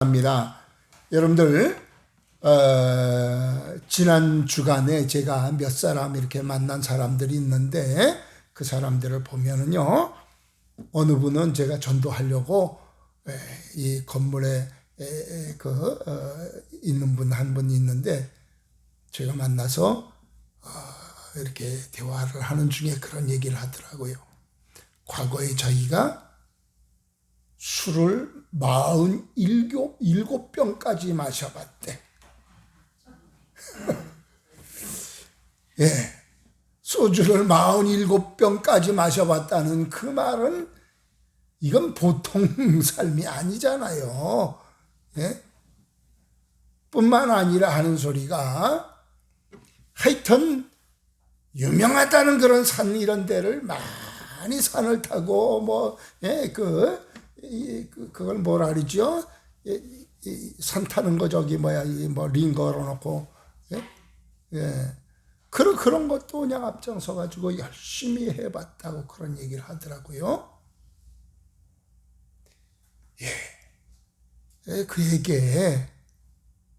합니다. 여러분들 지난 주간에 제가 몇 사람 이렇게 만난 사람들이 있는데 그 사람들을 보면은요, 어느 분은 제가 전도하려고 이 건물에 있는 분 한 분 있는데 제가 만나서 이렇게 대화를 하는 중에 그런 얘기를 하더라고요. 과거에 자기가 술을 47병까지 마셔봤대. 예, 소주를 47병까지 마셔봤다는 그 말은 이건 보통 삶이 아니잖아요. 예? 뿐만 아니라 하는 소리가 하여튼 유명하다는 그런 산 이런 데를 많이 산을 타고 그걸 뭐라 그러죠? 산 타는 거 저기 링 걸어놓고 그런 것도 그냥 앞장서 가지고 열심히 해봤다고 그런 얘기를 하더라고요. 그에게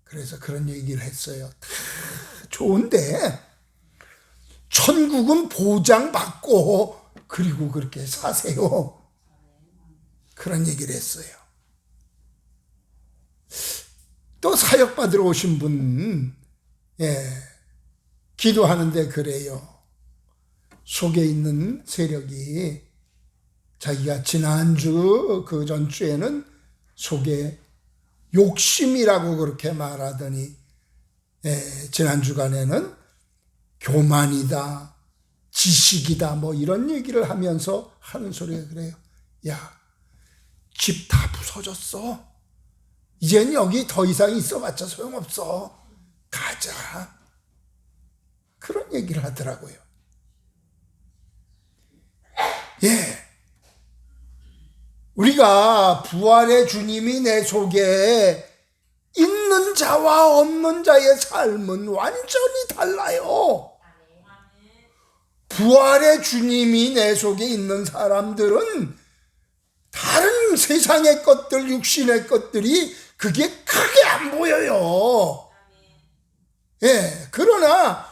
그래서 그런 얘기를 했어요. 다 좋은데 천국은 보장받고 그리고 그렇게 사세요. 그런 얘기를 했어요. 또 사역 받으러 오신 분, 기도하는데 그래요. 속에 있는 세력이 자기가 지난주 그 전주에는 속에 욕심이라고 그렇게 말하더니 지난 주간에는 교만이다, 지식이다 뭐 이런 얘기를 하면서 하는 소리가 그래요. 야, 집 다 부서졌어. 이젠 여기 더 이상 있어봤자 소용없어. 가자. 그런 얘기를 하더라고요. 우리가 부활의 주님이 내 속에 있는 자와 없는 자의 삶은 완전히 달라요. 부활의 주님이 내 속에 있는 사람들은 다른 세상의 것들, 육신의 것들이 그게 크게 안 보여요. 그러나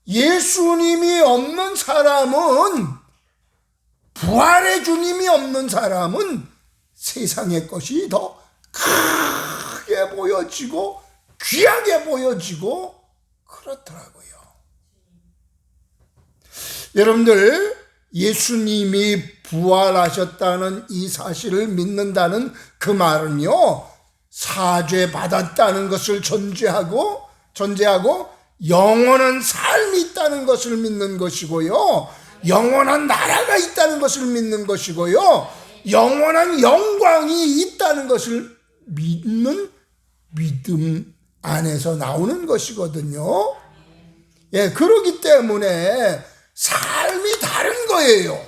예수님이 없는 사람은, 부활의 주님이 없는 사람은 세상의 것이 더 크게 보여지고 귀하게 보여지고 그렇더라고요. 여러분들, 예수님이 부활하셨다는 이 사실을 믿는다는 그 말은요, 사죄 받았다는 것을 전제하고 영원한 삶이 있다는 것을 믿는 것이고요, 영원한 나라가 있다는 것을 믿는 것이고요, 영원한 영광이 있다는 것을 믿는 믿음 안에서 나오는 것이거든요. 그렇기 때문에 삶이 다른 거예요.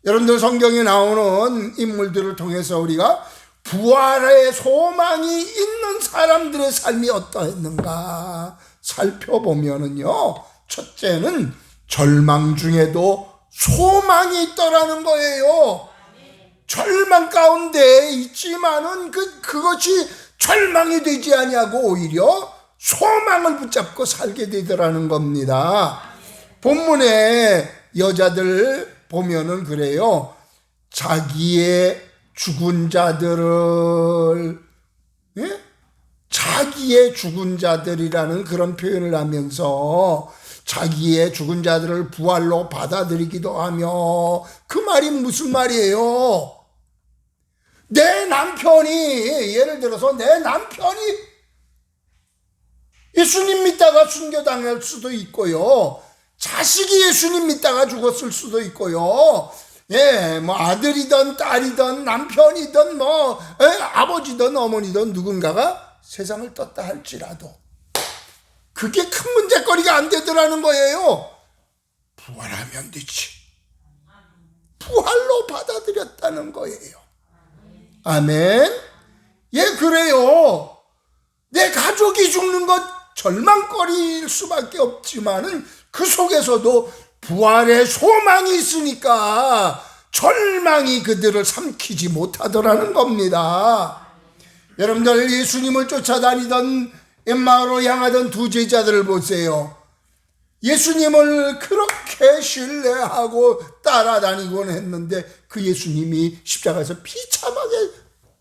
여러분들, 성경에 나오는 인물들을 통해서 우리가 부활의 소망이 있는 사람들의 삶이 어떠했는가 살펴보면은요, 첫째는 절망 중에도 소망이 있더라는 거예요. 절망 가운데 있지만은 그것이 절망이 되지 아니하고 오히려 소망을 붙잡고 살게 되더라는 겁니다. 본문에 여자들 보면은 그래요. 자기의 죽은 자들을, 자기의 죽은 자들이라는 그런 표현을 하면서 자기의 죽은 자들을 부활로 받아들이기도 하며, 그 말이 무슨 말이에요? 내 남편이, 예를 들어서 내 남편이 예수님 믿다가 순교당할 수도 있고요, 자식이 예수님 믿다가 죽었을 수도 있고요, 아들이든 딸이든 남편이든 아버지든 어머니든 누군가가 세상을 떴다 할지라도 그게 큰 문제거리가 안 되더라는 거예요. 부활하면 되지. 부활로 받아들였다는 거예요. 아멘. 그래요. 내 가족이 죽는 것 절망거리일 수밖에 없지만은 그 속에서도 부활의 소망이 있으니까 절망이 그들을 삼키지 못하더라는 겁니다. 여러분들 예수님을 쫓아다니던 엠마오로 향하던 두 제자들을 보세요. 예수님을 그렇게 신뢰하고 따라다니곤 했는데 그 예수님이 십자가에서 비참하게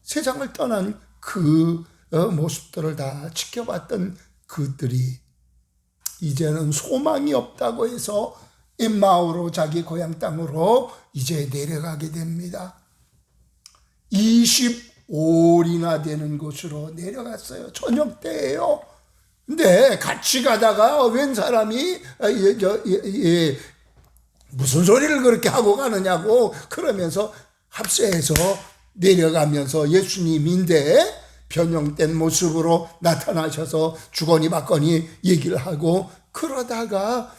세상을 떠난 그 모습들을 다 지켜봤던 그들이 이제는 소망이 없다고 해서 엠마오로 자기 고향 땅으로 이제 내려가게 됩니다. 25일이나 되는 곳으로 내려갔어요. 저녁 때예요. 근데 같이 가다가 웬 사람이 무슨 소리를 그렇게 하고 가느냐고 그러면서 합세해서 내려가면서 예수님인데 변형된 모습으로 나타나셔서 주거니 받거니 얘기를 하고 그러다가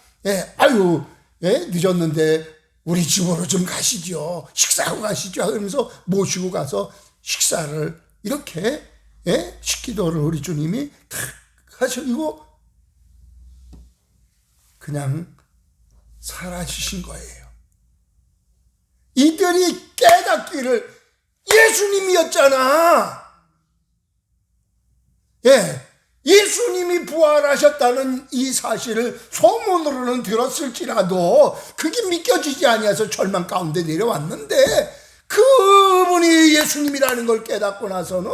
늦었는데 우리 집으로 좀 가시죠. 식사하고 가시죠. 그러면서 모시고 가서 식사를 이렇게 식기도를 우리 주님이 탁 하시고 그냥 사라지신 거예요. 이들이 깨닫기를 예수님이었잖아. 예수님이 부활하셨다는 이 사실을 소문으로는 들었을지라도 그게 믿겨지지 아니해서 절망 가운데 내려왔는데 그분이 예수님이라는 걸 깨닫고 나서는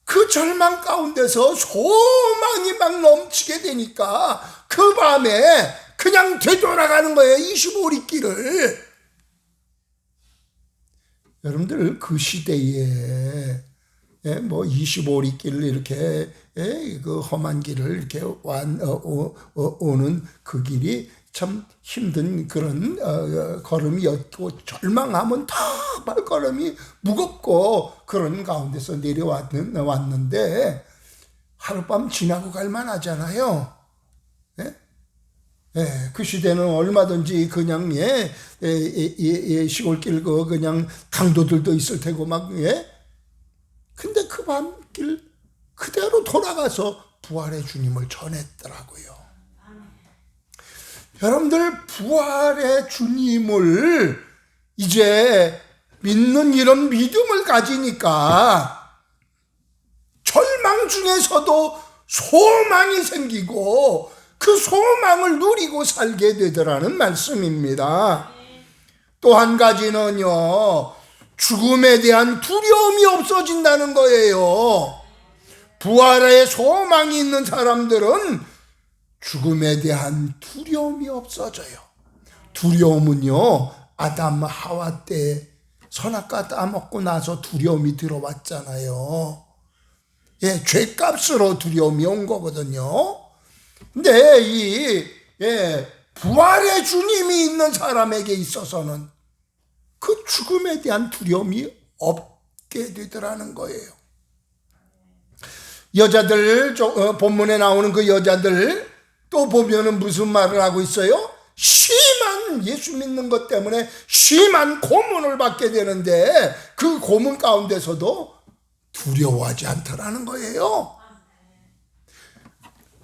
그 절망 가운데서 소망이 막 넘치게 되니까 그 밤에 그냥 되돌아가는 거예요. 25리 길을. 여러분들 그 시대에 25리 길을 이렇게 그 험한 길을 이렇게 오는 그 길이 참 힘든 그런 걸음이었고 절망하면 다 발걸음이 무겁고 그런 가운데서 내려왔는데 하룻밤 지나고 갈 만하잖아요. 그 시대는 얼마든지 그냥 시골길 그냥 강도들도 있을 테고 막 근데 그 밤길 그대로 돌아가서 부활의 주님을 전했더라고요. 여러분들 부활의 주님을 이제 믿는 이런 믿음을 가지니까 절망 중에서도 소망이 생기고 그 소망을 누리고 살게 되더라는 말씀입니다. 또 한 가지는요, 죽음에 대한 두려움이 없어진다는 거예요. 부활의 소망이 있는 사람들은 죽음에 대한 두려움이 없어져요. 두려움은요, 아담 하와 때 선악과 따먹고 나서 두려움이 들어왔잖아요. 죄값으로 두려움이 온 거거든요. 근데 이 부활의 주님이 있는 사람에게 있어서는 그 죽음에 대한 두려움이 없게 되더라는 거예요. 여자들, 본문에 나오는 그 여자들 또 보면은 무슨 말을 하고 있어요? 심한 예수 믿는 것 때문에 심한 고문을 받게 되는데 그 고문 가운데서도 두려워하지 않더라는 거예요.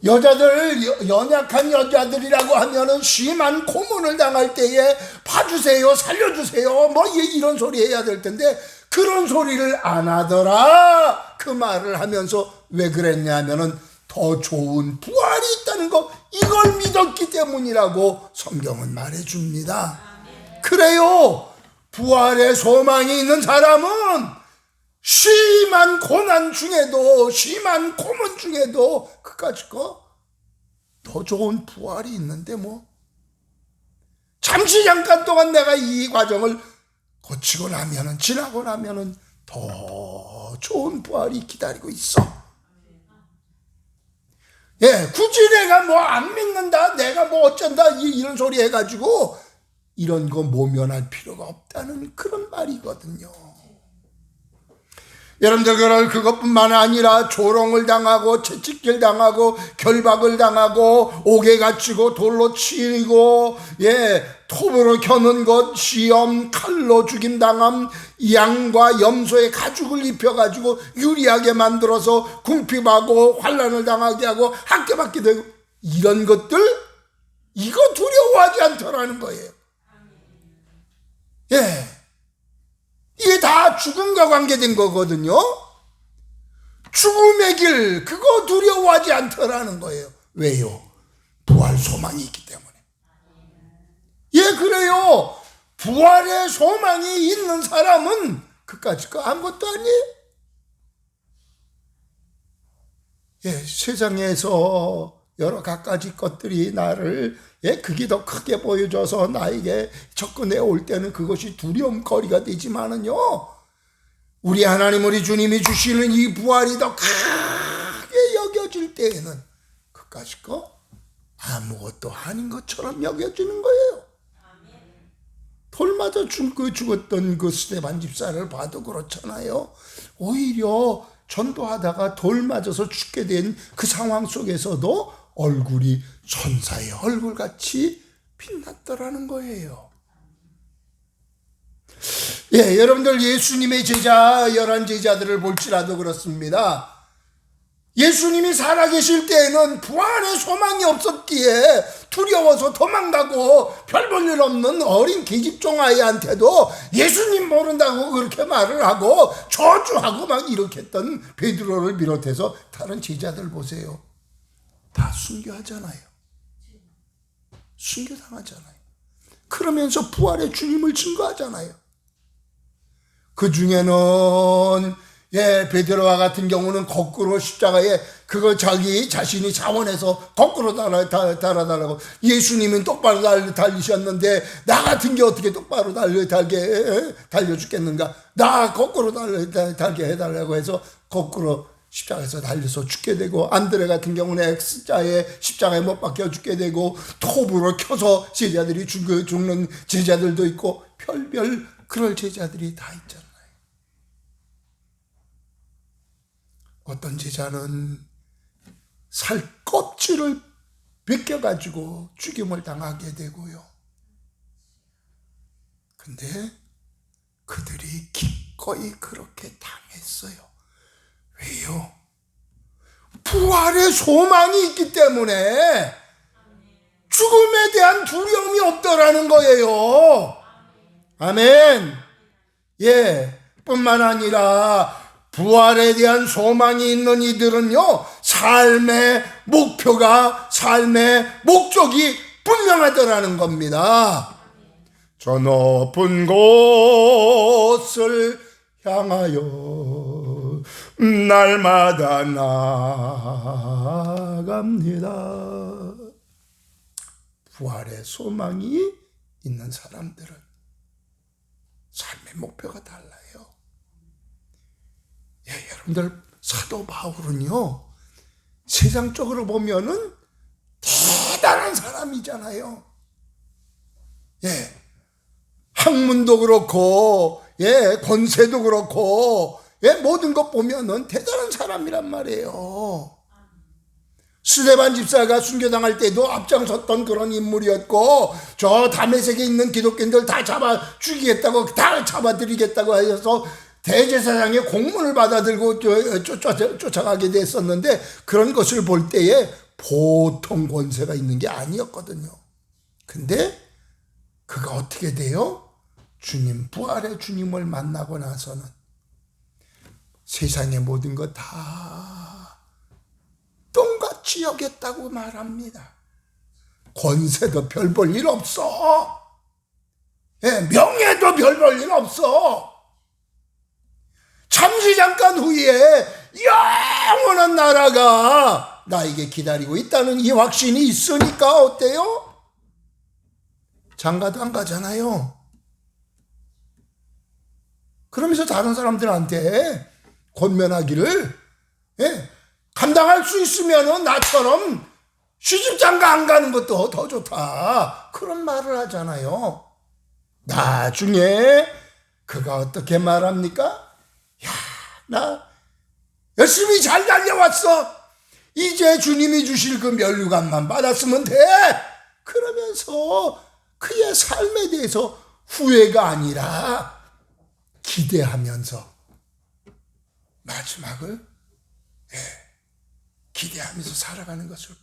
여자들, 연약한 여자들이라고 하면은 심한 고문을 당할 때에 봐주세요, 살려주세요, 뭐 이런 소리 해야 될 텐데 그런 소리를 안 하더라. 그 말을 하면서 왜 그랬냐면은 더 좋은 부활이 있다는 거, 이걸 믿었기 때문이라고 성경은 말해줍니다. 그래요. 부활의 소망이 있는 사람은 심한 고난 중에도, 심한 고문 중에도 그까짓 거 더 좋은 부활이 있는데 뭐 잠시 잠깐 동안 내가 이 과정을 거치고 나면은, 지나고 나면은 더 좋은 부활이 기다리고 있어. 굳이 내가 뭐 안 믿는다, 내가 뭐 어쩐다 이런 소리 해가지고 이런 거 모면할 필요가 없다는 그런 말이거든요. 여러분들 그것뿐만 아니라 조롱을 당하고 채찍질 당하고 결박을 당하고 옥에 갇히고 돌로 치이고 톱으로 겨눈 것, 시험, 칼로 죽임당함, 양과 염소의 가죽을 입혀가지고 유리하게 만들어서 궁핍하고 환난을 당하게 하고 학대받게 되고 이런 것들, 이거 두려워하지 않더라는 거예요. 이게 다 죽음과 관계된 거거든요. 죽음의 길 그거 두려워하지 않더라는 거예요. 왜요? 부활 소망이 있기 때문에. 예, 그래요. 부활의 소망이 있는 사람은 그까짓 거 아무것도 아니에요. 예, 세상에서 여러 갖가지 것들이 나를 그게 더 크게 보여줘서 나에게 접근해 올 때는 그것이 두려움거리가 되지만은요, 우리 하나님 우리 주님이 주시는 이 부활이 더 크게 여겨질 때에는 그까짓 거 아무것도 아닌 것처럼 여겨지는 거예요. 돌 맞아 죽었던 그 스데반 집사를 봐도 그렇잖아요. 오히려 전도하다가 돌 맞아서 죽게 된 그 상황 속에서도 얼굴이 천사의 얼굴같이 빛났더라는 거예요. 예, 여러분들 예수님의 제자 11제자들을 볼지라도 그렇습니다. 예수님이 살아계실 때에는 부활의 소망이 없었기에 두려워서 도망가고 별 볼 일 없는 어린 계집종 아이한테도 예수님 모른다고 그렇게 말을 하고 저주하고 막 이렇게 했던 베드로를 비롯해서 다른 제자들 보세요. 다 순교하잖아요. 순교당하잖아요. 그러면서 부활의 주님을 증거하잖아요. 그 중에는 베드로와 같은 경우는 거꾸로 십자가에 그거 자기 자신이 자원해서 거꾸로 달아달라고. 예수님은 똑바로 달리셨는데 나 같은 게 어떻게 똑바로 달려 죽겠는가. 나 거꾸로 달게 해달라고 해서 거꾸로 십자가에서 달려서 죽게 되고, 안드레 같은 경우는 X자에 십자가에 못 박혀 죽게 되고, 톱으로 켜서 제자들이 죽는 제자들도 있고, 별별 그럴 제자들이 다 있잖아요. 어떤 제자는 살 껍질을 벗겨가지고 죽임을 당하게 되고요. 근데 그들이 기꺼이 그렇게 당했어요. 왜요? 부활의 소망이 있기 때문에 죽음에 대한 두려움이 없더라는 거예요. 아멘. 예, 뿐만 아니라 부활에 대한 소망이 있는 이들은요, 삶의 목표가, 삶의 목적이 분명하더라는 겁니다. 저 높은 곳을 향하여 날마다 나아갑니다. 부활의 소망이 있는 사람들은 삶의 목표가 달라요. 여러분들, 사도 바울은요, 세상적으로 보면은 대단한 사람이잖아요. 학문도 그렇고, 권세도 그렇고, 모든 것 보면은 대단한 사람이란 말이에요. 스데반 집사가 순교당할 때도 앞장섰던 그런 인물이었고, 저 다메섹에 있는 기독교인들 다 잡아 죽이겠다고, 다 잡아들이겠다고 하셔서 대제사장의 공문을 받아들고 쫓아가게 됐었는데, 그런 것을 볼 때에 보통 권세가 있는 게 아니었거든요. 근데 그가 어떻게 돼요? 부활의 주님을 만나고 나서는 세상의 모든 것 다 똥같이 여겼다고 말합니다. 권세도 별 볼 일 없어. 명예도 별 볼 일 없어. 잠시 잠깐 후에 영원한 나라가 나에게 기다리고 있다는 이 확신이 있으니까 어때요? 장가도 안 가잖아요. 그러면서 다른 사람들한테 권면하기를, 감당할 수 있으면 나처럼 시집장가 안 가는 것도 더 좋다, 그런 말을 하잖아요. 나중에 그가 어떻게 말합니까? 나 열심히 잘 달려왔어. 이제 주님이 주실 그 면류관만 받았으면 돼. 그러면서 그의 삶에 대해서 후회가 아니라 기대하면서 마지막을 기대하면서 살아가는 것을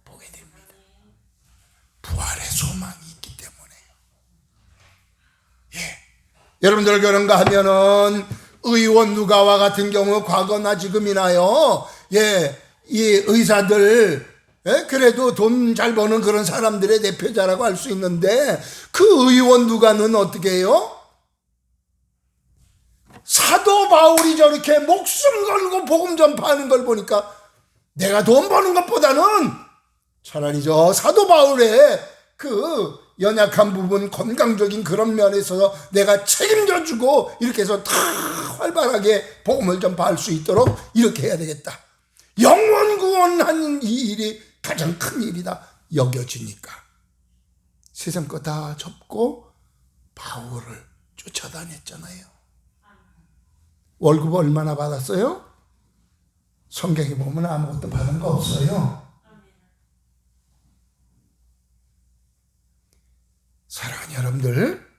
보게 됩니다. 부활의 소망이 있기 때문에요. 여러분들 그런가 하면은 의원 누가와 같은 경우 과거나 지금이나요, 이 의사들, 그래도 돈 잘 버는 그런 사람들의 대표자라고 할 수 있는데, 그 의원 누가는 어떻게 해요? 사도 바울이 저렇게 목숨 걸고 복음 전파하는 걸 보니까 내가 돈 버는 것보다는 차라리 저 사도 바울의 그 연약한 부분, 건강적인 그런 면에서 내가 책임져주고 이렇게 해서 다 활발하게 복음을 전파할 수 있도록 이렇게 해야 되겠다. 영원 구원하는 이 일이 가장 큰 일이다 여겨지니까 세상 거 다 접고 바울을 쫓아다녔잖아요. 월급 얼마나 받았어요? 성경에 보면 아무것도 받은 거 없어요. 사랑하는 여러분들,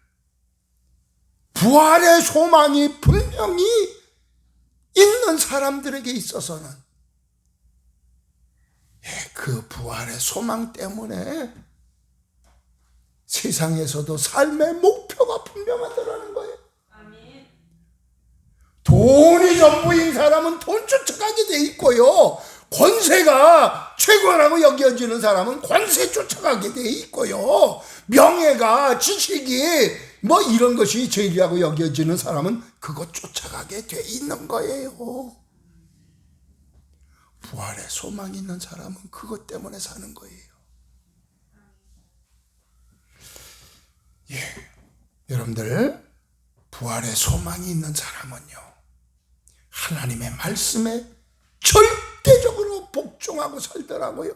부활의 소망이 분명히 있는 사람들에게 있어서는 그 부활의 소망 때문에 세상에서도 삶의 목표가 분명하더라는 거예요. 돈이 전부인 사람은 돈 쫓아가게 돼 있고요. 권세가 최고라고 여겨지는 사람은 권세 쫓아가게 돼 있고요. 명예가, 지식이 뭐 이런 것이 제일이라고 여겨지는 사람은 그것 쫓아가게 돼 있는 거예요. 부활의 소망이 있는 사람은 그것 때문에 사는 거예요. 여러분들, 부활의 소망이 있는 사람은요, 하나님의 말씀에 절대적으로 복종하고 살더라고요.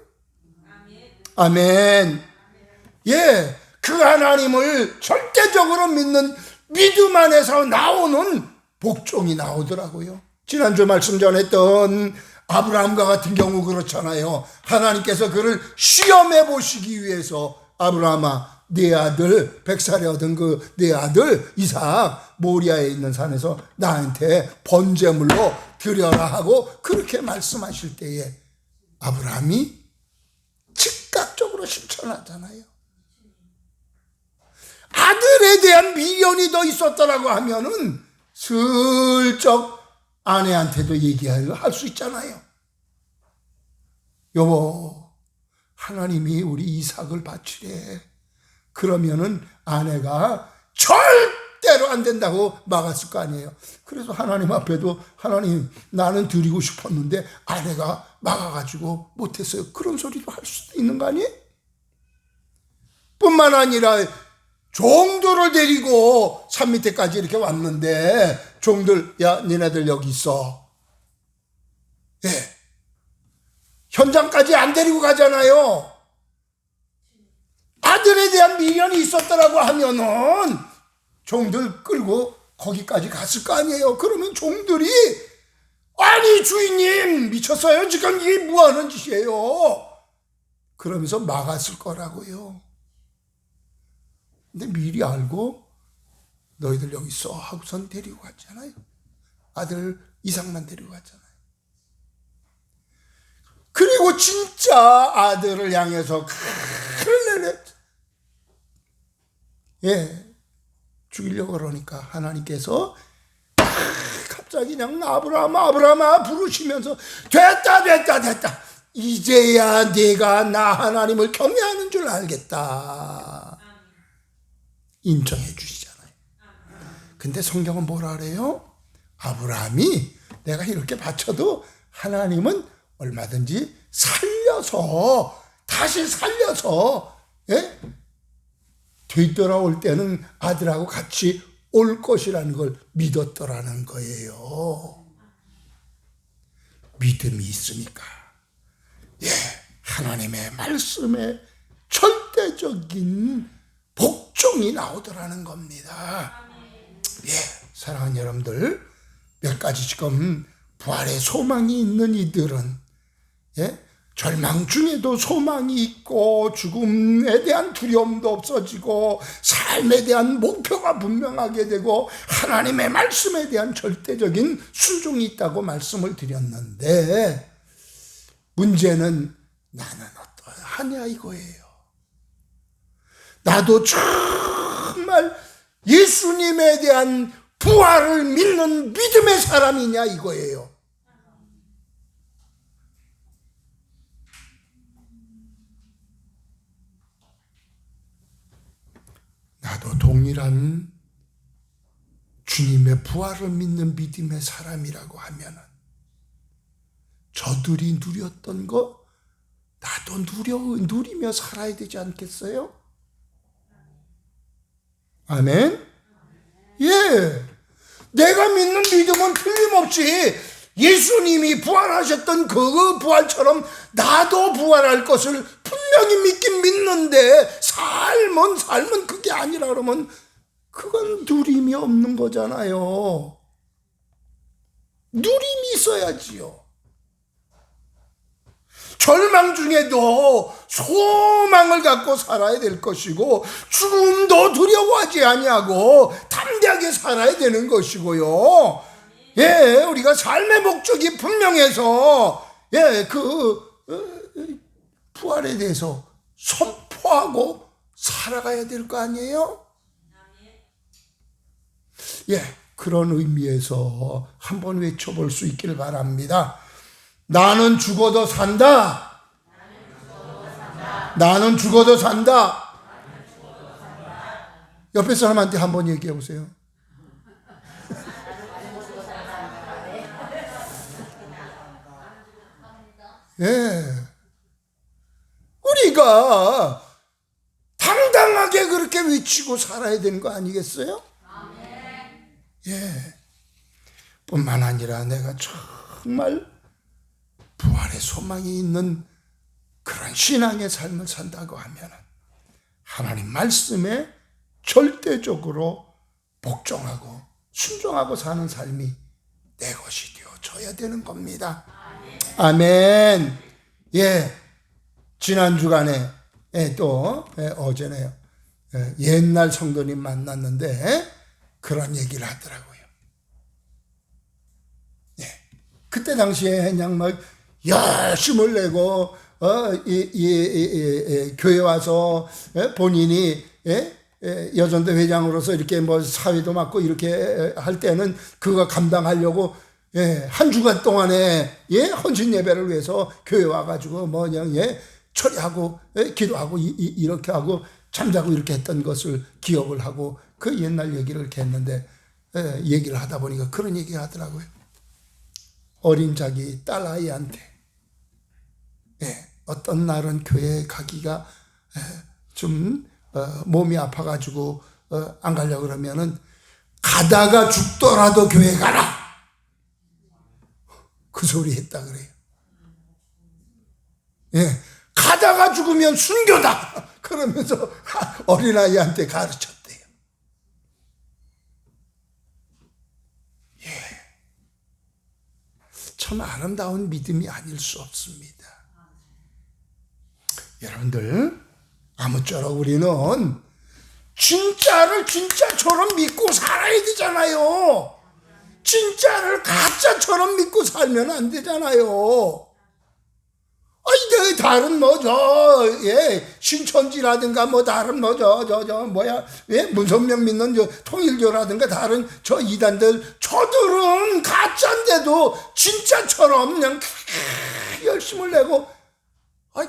아멘. 그 하나님을 절대적으로 믿는 믿음 안에서 나오는 복종이 나오더라고요. 지난주 말씀 전했던 아브라함과 같은 경우 그렇잖아요. 하나님께서 그를 시험해 보시기 위해서 아브라함아, 네 아들 100살에 얻은 그 네 아들 이삭 모리아에 있는 산에서 나한테 번제물로 드려라 하고 그렇게 말씀하실 때에 아브라함이 즉각적으로 실천하잖아요. 아들에 대한 미련이 더 있었더라고 하면은 슬쩍 아내한테도 얘기할 수 있잖아요. 여보, 하나님이 우리 이삭을 바치래. 그러면은 아내가 절대로 안 된다고 막았을 거 아니에요. 그래서 하나님 앞에도 하나님 나는 드리고 싶었는데 아내가 막아가지고 못했어요. 그런 소리도 할 수도 있는 거 아니에요? 뿐만 아니라 종들을 데리고 산 밑에까지 이렇게 왔는데 종들, 야 니네들 여기 있어. 현장까지 안 데리고 가잖아요. 아들에 대한 미련이 있었더라고 하면은 종들 끌고 거기까지 갔을 거 아니에요. 그러면 종들이 아니 주인님 미쳤어요. 지금 이게 뭐하는 짓이에요. 그러면서 막았을 거라고요. 근데 미리 알고 너희들 여기 있어 하고선 데리고 갔잖아요. 아들 이삭만 데리고 갔잖아요. 그리고 진짜 아들을 향해서 큰일 죽이려고 그러니까 하나님께서 갑자기 그냥 아브라함아 부르시면서 됐다 이제야 네가 나 하나님을 경외하는 줄 알겠다 인정해 주시잖아요. 근데 성경은 뭐라 그래요? 아브라함이 내가 이렇게 바쳐도 하나님은 얼마든지 다시 살려서 되돌아올 때는 아들하고 같이 올 것이라는 걸 믿었더라는 거예요. 믿음이 있으니까 하나님의 말씀에 절대적인 복종이 나오더라는 겁니다. 사랑하는 여러분들, 몇 가지 지금 부활의 소망이 있는 이들은 절망 중에도 소망이 있고 죽음에 대한 두려움도 없어지고 삶에 대한 목표가 분명하게 되고 하나님의 말씀에 대한 절대적인 순종이 있다고 말씀을 드렸는데 문제는 나는 어떠하냐 이거예요. 나도 정말 예수님에 대한 부활을 믿는 믿음의 사람이냐 이거예요. 나도 동일한 주님의 부활을 믿는 믿음의 사람이라고 하면은 저들이 누렸던 거 나도 누리며 살아야 되지 않겠어요? 아멘? 예. 내가 믿는 믿음은 틀림없이 예수님이 부활하셨던 그 부활처럼 나도 부활할 것을 분명히 믿긴 믿는데 삶은 그게 아니라 그러면 그건 누림이 없는 거잖아요. 누림이 있어야지요. 절망 중에도 소망을 갖고 살아야 될 것이고 죽음도 두려워하지 아니하고 담대하게 살아야 되는 것이고요. 예, 우리가 삶의 목적이 분명해서 부활에 대해서 선포하고 살아가야 될 거 아니에요? 예, 그런 의미에서 한번 외쳐볼 수 있기를 바랍니다. 나는 죽어도 산다. 나는 죽어도 산다. 옆에 사람한테 한번 얘기해 보세요. 예. 우리가 당당하게 그렇게 외치고 살아야 되는 거 아니겠어요? 예. 뿐만 아니라 내가 정말 부활의 소망이 있는 그런 신앙의 삶을 산다고 하면 하나님 말씀에 절대적으로 복종하고 순종하고 사는 삶이 내 것이 되어져야 되는 겁니다. 아멘. 예. 지난 주간에 또 어제네요. 옛날 성도님 만났는데 그런 얘기를 하더라고요. 예. 그때 당시에 그냥 막 열심을 내고 교회 와서 본인이 여전대 회장으로서 이렇게 뭐 사회도 맡고 이렇게 할 때는 그거 감당하려고 한 주간 동안에 헌신 예배를 위해서 교회 와가지고 뭐 그냥 처리하고 기도하고 이렇게 하고 잠자고 이렇게 했던 것을 기억을 하고 그 옛날 얘기를 이렇게 했는데 얘기를 하다 보니까 그런 얘기 하더라고요. 어린 자기 딸아이한테 어떤 날은 교회에 가기가 좀 몸이 아파가지고 안 가려고 그러면은 가다가 죽더라도 교회 가라. 그 소리 했다 그래요. 예, 가다가 죽으면 순교다. 그러면서 어린아이한테 가르쳤대요. 예, 참 아름다운 믿음이 아닐 수 없습니다. 여러분들, 아무쪼록 우리는 진짜를 진짜처럼 믿고 살아야 되잖아요. 진짜를 가짜처럼 믿고 살면 안 되잖아요. 아니, 다른 신천지라든가 다른 문선명 믿는 통일교라든가 다른 이단들, 저들은 가짜인데도 진짜처럼 그냥 열심을 내고,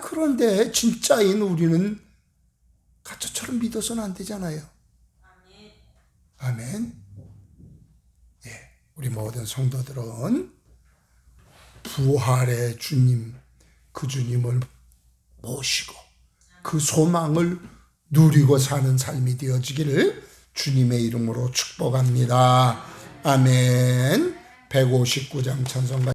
그런데 진짜인 우리는 가짜처럼 믿어서는 안 되잖아요. 아멘. 예, 우리 모든 성도들은 부활의 주님, 그 주님을 모시고 그 소망을 누리고 사는 삶이 되어지기를 주님의 이름으로 축복합니다. 아멘. 159장 찬송가